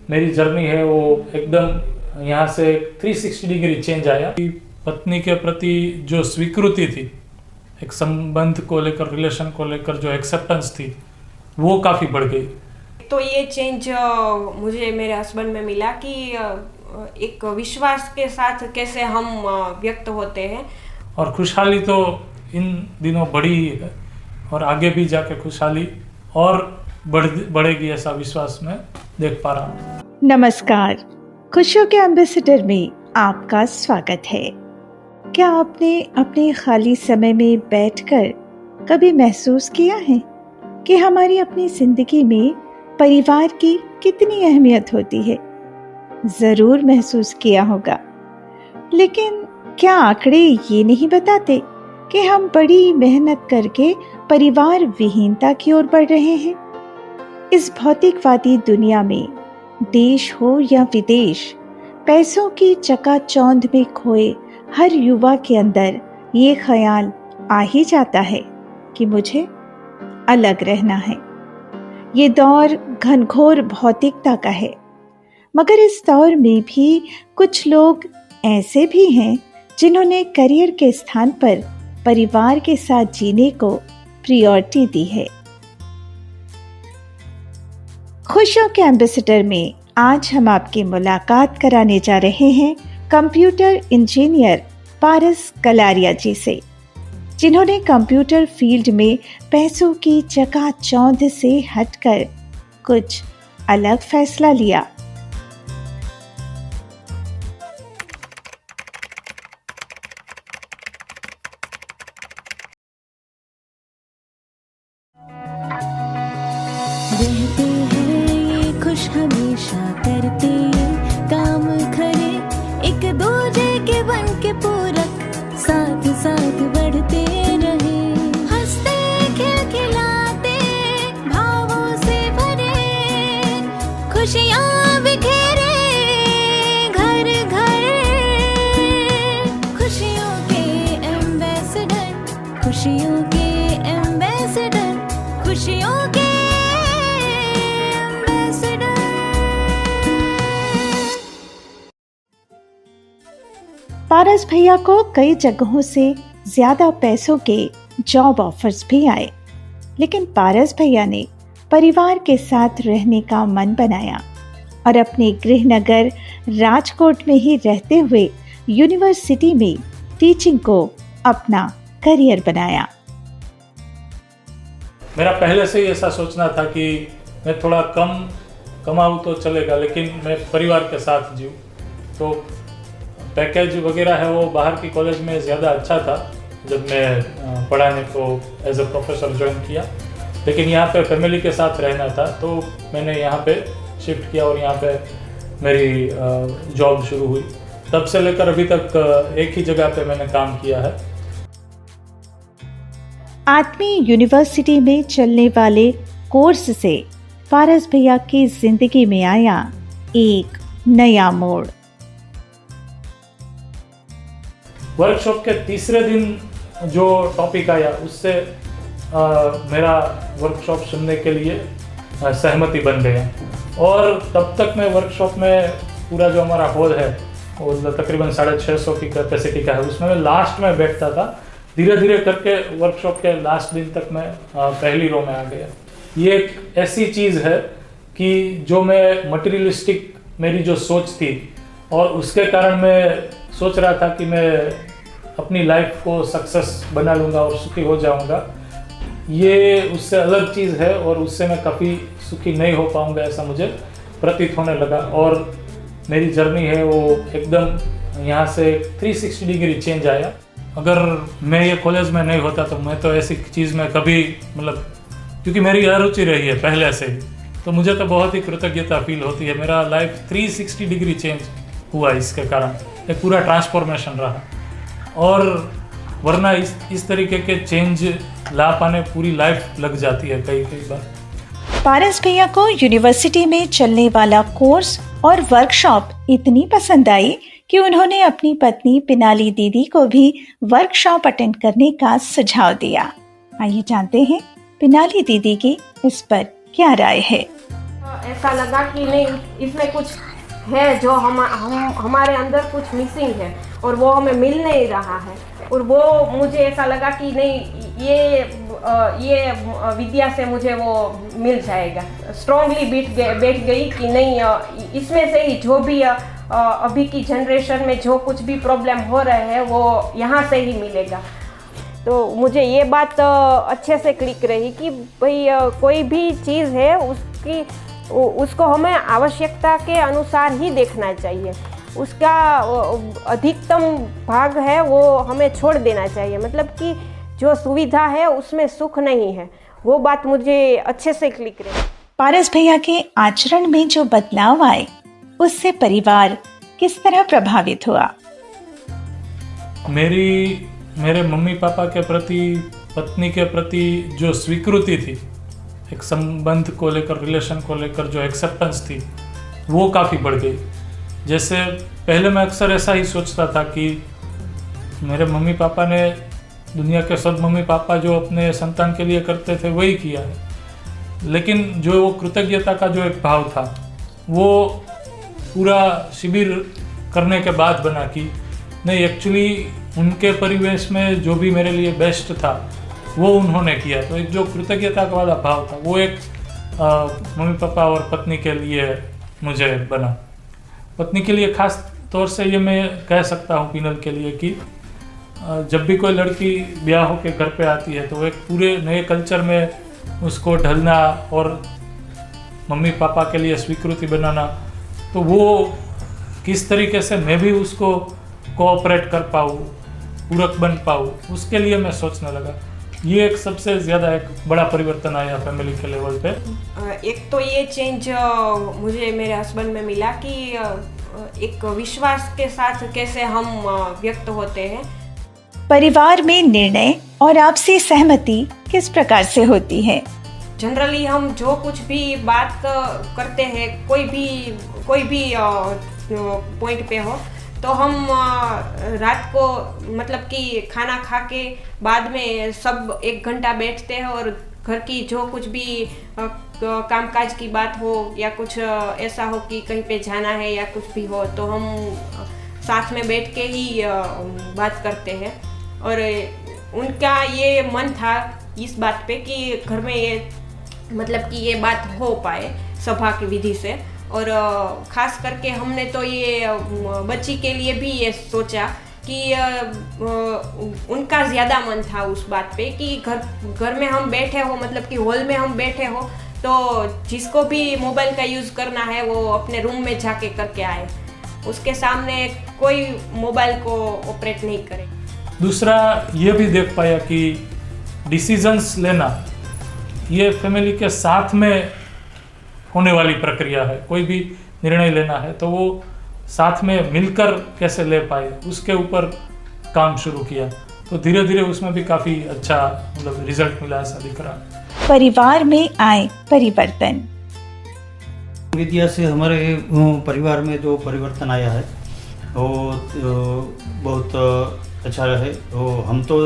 मेरी जर्नी है वो एकदम यहाँ से 360 डिग्री चेंज आया। पत्नी के प्रति जो स्वीकृति थी, एक संबंध को लेकर, रिलेशन को लेकर जो एक्सेप्टेंस थी, वो काफ़ी बढ़ गई। तो ये चेंज मुझे मेरे हस्बैंड में मिला कि एक विश्वास के साथ कैसे हम व्यक्त होते हैं। और खुशहाली तो इन दिनों बढ़ी है और आगे भी जाके खुशहाली और बढ़ेगी, ऐसा विश्वास मैं देख पा रहा हूँ। नमस्कार, खुशियों के एम्बेसडर में आपका स्वागत है। क्या आपने अपने खाली समय में बैठकर कभी महसूस किया है कि हमारी अपनी जिंदगी में परिवार की कितनी अहमियत होती है? जरूर महसूस किया होगा, लेकिन क्या आंकड़े ये नहीं बताते कि हम बड़ी मेहनत करके परिवार विहीनता की ओर बढ़ रहे हैं? इस भौतिकवादी दुनिया में देश हो या विदेश, पैसों की चकाचौंध में खोए हर युवा के अंदर ये ख्याल आ ही जाता है कि मुझे अलग रहना है। ये दौर घनघोर भौतिकता का है, मगर इस दौर में भी कुछ लोग ऐसे भी हैं जिन्होंने करियर के स्थान पर परिवार के साथ जीने को प्रायोरिटी दी है। खुशियों के एम्बेसडर में आज हम आपकी मुलाकात कराने जा रहे हैं कंप्यूटर इंजीनियर पारस कलारिया जी से, जिन्होंने कंप्यूटर फील्ड में पैसों की चकाचौंध से हटकर कुछ अलग फैसला लिया। रहते हैं ये खुश हमेशा करते काम खरे, एक दूजे के बन के पूरक साथ साथ बढ़ते रहे, हंसते खिलखिलाते भावों से भरे, खुशियाँ बिखेरे घर घर, खुशियों के एम्बेसडर, खुशियों के एम्बेसडर, खुशियों के पारस भैया को कई जगहों से ज्यादा पैसों के जॉब ऑफर्स भी आए, लेकिन पारस भैया ने परिवार के साथ रहने का मन बनाया और अपने गृहनगर राजकोट में ही रहते हुए यूनिवर्सिटी में टीचिंग को अपना करियर बनाया। मेरा पहले से ही ऐसा सोचना था कि मैं थोड़ा कम कमाऊँ तो चलेगा, लेकिन मैं परिवार के साथ जीऊँ। तो पैकेज वगैरह है वो बाहर की कॉलेज में ज़्यादा अच्छा था जब मैं पढ़ाने को एज अ प्रोफेसर ज्वाइन किया, लेकिन यहाँ पे फैमिली के साथ रहना था तो मैंने यहाँ पे शिफ्ट किया और यहाँ पे मेरी जॉब शुरू हुई। तब से लेकर अभी तक एक ही जगह पे मैंने काम किया है। आत्मी यूनिवर्सिटी में चलने वाले कोर्स से पारस भैया की जिंदगी में आया एक नया मोड़। वर्कशॉप के तीसरे दिन जो टॉपिक आया उससे मेरा वर्कशॉप सुनने के लिए सहमति बन गया और तब तक मैं वर्कशॉप में पूरा जो हमारा हॉल है वो तकरीबन 650 की कैपेसिटी का है, उसमें मैं लास्ट में बैठता था। धीरे धीरे करके वर्कशॉप के लास्ट दिन तक मैं पहली रो में आ गया। ये एक ऐसी चीज़ है कि जो मैं मटेरियलिस्टिक मेरी जो सोच थी और उसके कारण मैं सोच रहा था कि मैं अपनी लाइफ को सक्सेस बना लूँगा और सुखी हो जाऊँगा, ये उससे अलग चीज़ है और उससे मैं काफ़ी सुखी नहीं हो पाऊँगा ऐसा मुझे प्रतीत होने लगा। और मेरी जर्नी है वो एकदम यहाँ से 360 डिग्री चेंज आया। अगर मैं ये कॉलेज में नहीं होता तो मैं तो ऐसी चीज़ में कभी क्योंकि मेरी अरुचि रही है पहले से ही, तो मुझे तो बहुत ही कृतज्ञता फील होती है। मेरा लाइफ 360 डिग्री चेंज हुआ इसके कारण, एक पूरा ट्रांसफॉर्मेशन रहा। और वरना इस तरीके के चेंज ला पाने पूरी लाइफ लग जाती है कई बार। पारस भैया को यूनिवर्सिटी में चलने वाला कोर्स और वर्कशॉप इतनी पसंद आई कि उन्होंने अपनी पत्नी पिनाली दीदी को भी वर्कशॉप अटेंड करने का सुझाव दिया। आइए जानते हैं पिनाली दीदी की इस पर क्या राय है। ऐसा लगा कि नहीं, इसमें कुछ है जो हमारे अंदर कुछ मिसिंग है और वो हमें मिल नहीं रहा है। और वो मुझे ऐसा लगा कि नहीं, ये विद्या से मुझे वो मिल जाएगा। स्ट्रांगली बैठ गई कि नहीं, इसमें से ही जो भी अभी की जनरेशन में जो कुछ भी प्रॉब्लम हो रहे हैं वो यहाँ से ही मिलेगा। तो मुझे ये बात अच्छे से क्लिक रही कि भाई कोई भी चीज़ है उसको हमें आवश्यकता के अनुसार ही देखना चाहिए। उसका अधिकतम भाग है वो हमें छोड़ देना चाहिए। मतलब कि जो सुविधा है उसमें सुख नहीं है। वो बात मुझे अच्छे से क्लिक रही। पारस भैया के आचरण में जो बदलाव आए उससे परिवार किस तरह प्रभावित हुआ? मेरे मम्मी पापा के प्रति, पत्नी के प्रति जो स्वीकृति थी, एक संबंध को लेकर, रिलेशन को लेकर जो एक्सेप्टेंस थी, वो काफ़ी बढ़ गई। जैसे पहले मैं अक्सर ऐसा ही सोचता था कि मेरे मम्मी पापा ने, दुनिया के सब मम्मी पापा जो अपने संतान के लिए करते थे वही किया है। लेकिन जो वो कृतज्ञता का जो एक भाव था वो पूरा शिविर करने के बाद बना कि नहीं, एक्चुअली उनके परिवेश में जो भी मेरे लिए बेस्ट था वो उन्होंने किया। तो एक जो कृतज्ञता वाला भाव था वो एक मम्मी पापा और पत्नी के लिए मुझे बना। पत्नी के लिए खास तौर से ये मैं कह सकता हूँ पिनल के लिए कि जब भी कोई लड़की ब्याह होकर घर पे आती है तो एक पूरे नए कल्चर में उसको ढलना और मम्मी पापा के लिए स्वीकृति बनाना, तो वो किस तरीके से मैं भी उसको कोऑपरेट कर पाऊँ, पूरक बन पाऊँ, उसके लिए मैं सोचने लगा। ये एक सबसे ज़्यादा एक बड़ा परिवर्तन आया फैमिली के लेवल पे। एक तो ये चेंज मुझे मेरे हस्बैंड में मिला कि एक विश्वास के साथ कैसे हम व्यक्त होते हैं। परिवार में निर्णय और आपसी सहमति किस प्रकार से होती है? जनरली हम जो कुछ भी बात करते हैं, कोई भी पॉइंट पे हो, तो हम रात को मतलब कि खाना खा के बाद में सब 1 घंटा बैठते हैं और घर की जो कुछ भी कामकाज की बात हो या कुछ ऐसा हो कि कहीं पे जाना है या कुछ भी हो, तो हम साथ में बैठ के ही बात करते हैं। और उनका ये मन था इस बात पे कि घर में ये मतलब कि ये बात हो पाए सभा की विधि से। और ख़ास करके हमने तो ये बच्ची के लिए भी ये सोचा कि उनका ज़्यादा मन था उस बात पे कि घर में हम बैठे हो, मतलब कि हॉल में हम बैठे हो, तो जिसको भी मोबाइल का यूज़ करना है वो अपने रूम में जाके करके आए, उसके सामने कोई मोबाइल को ऑपरेट नहीं करे। दूसरा ये भी देख पाया कि डिसीजंस लेना ये फैमिली के साथ में होने वाली प्रक्रिया है। कोई भी निर्णय लेना है तो वो साथ में मिलकर कैसे ले पाए, उसके ऊपर काम शुरू किया। तो धीरे धीरे उसमें भी काफ़ी अच्छा मतलब रिजल्ट मिला, ऐसा दिख रहा। परिवार में आए परिवर्तन। विद्या से हमारे परिवार में जो परिवर्तन आया है वो बहुत अच्छा रहे। वो हम तो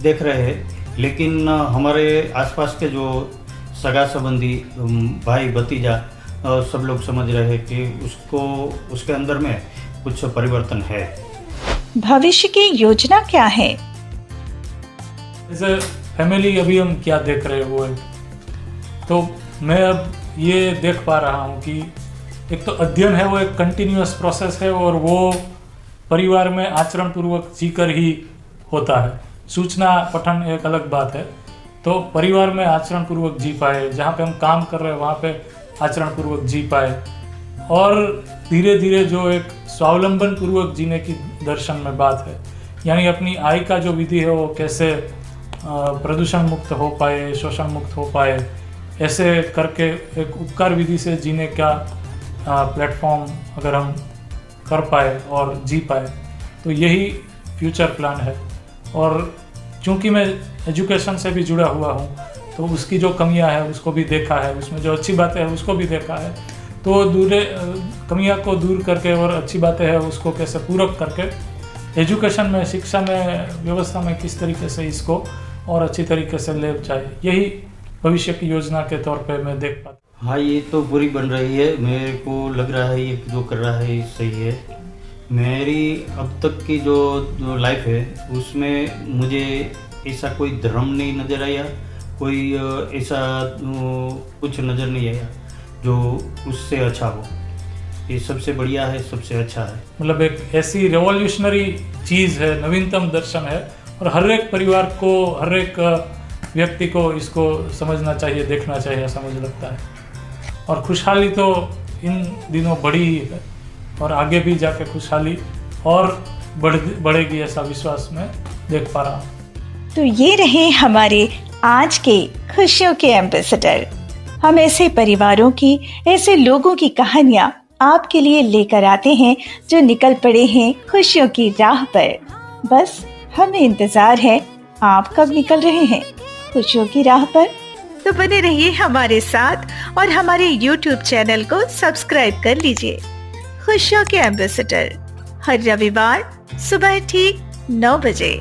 देख रहे हैं, लेकिन हमारे आसपास के जो सगा संबंधी, भाई भतीजा, सब लोग समझ रहे हैं कि उसके अंदर में कुछ परिवर्तन है। भविष्य की योजना क्या है? जैसे फैमिली अभी हम क्या देख रहे हैं वो है, तो मैं अब ये देख पा रहा हूँ कि एक तो अध्ययन है वो एक कंटिन्यूअस प्रोसेस है और वो परिवार में आचरण पूर्वक जीकर ही होता है। सूचना पठन एक अलग बात है, तो परिवार में आचरण पूर्वक जी पाए, जहाँ पे हम काम कर रहे हैं वहाँ पे आचरण पूर्वक जी पाए, और धीरे धीरे जो एक स्वावलंबन पूर्वक जीने की दर्शन में बात है, यानी अपनी आय का जो विधि है वो कैसे प्रदूषण मुक्त हो पाए, शोषण मुक्त हो पाए, ऐसे करके एक उपकार विधि से जीने का प्लेटफॉर्म अगर हम कर पाए और जी पाए, तो यही फ्यूचर प्लान है। और चूँकि मैं एजुकेशन से भी जुड़ा हुआ हूँ तो उसकी जो कमियां है उसको भी देखा है, उसमें जो अच्छी बातें हैं उसको भी देखा है, तो कमियां को दूर करके और अच्छी बातें हैं उसको कैसे पूरक करके एजुकेशन में, शिक्षा में, व्यवस्था में किस तरीके से इसको और अच्छी तरीके से ले जाए, यही भविष्य की योजना के तौर पे मैं देख पाता हूँ। हाँ, ये तो बुरी बन रही है। मेरे को लग रहा है ये जो कर रहा है ये सही है। मेरी अब तक की जो लाइफ है उसमें मुझे ऐसा कोई धर्म नहीं नज़र आया, कोई ऐसा कुछ नज़र नहीं आया जो उससे अच्छा हो। ये सबसे बढ़िया है, सबसे अच्छा है। मतलब एक ऐसी रेवोल्यूशनरी चीज़ है, नवीनतम दर्शन है, और हर एक परिवार को, हर एक व्यक्ति को इसको समझना चाहिए, देखना चाहिए, ऐसा मुझे लगता है। और खुशहाली तो इन दिनों बढ़ी ही है, और आगे भी जाके खुशहाली और बढ़ेगी, ऐसा विश्वास मैं देख पा रहा हूँ। तो ये रहे हमारे आज के खुशियों के एम्बेसडर। हम ऐसे परिवारों की, ऐसे लोगों की कहानियाँ आपके लिए लेकर आते हैं जो निकल पड़े हैं खुशियों की राह पर। बस हमें इंतजार है, आप कब निकल रहे हैं खुशियों की राह पर। तो बने रहिए हमारे साथ और हमारे YouTube चैनल को सब्सक्राइब कर लीजिए। खुशियों के एम्बेसडर हर रविवार सुबह ठीक 9 बजे।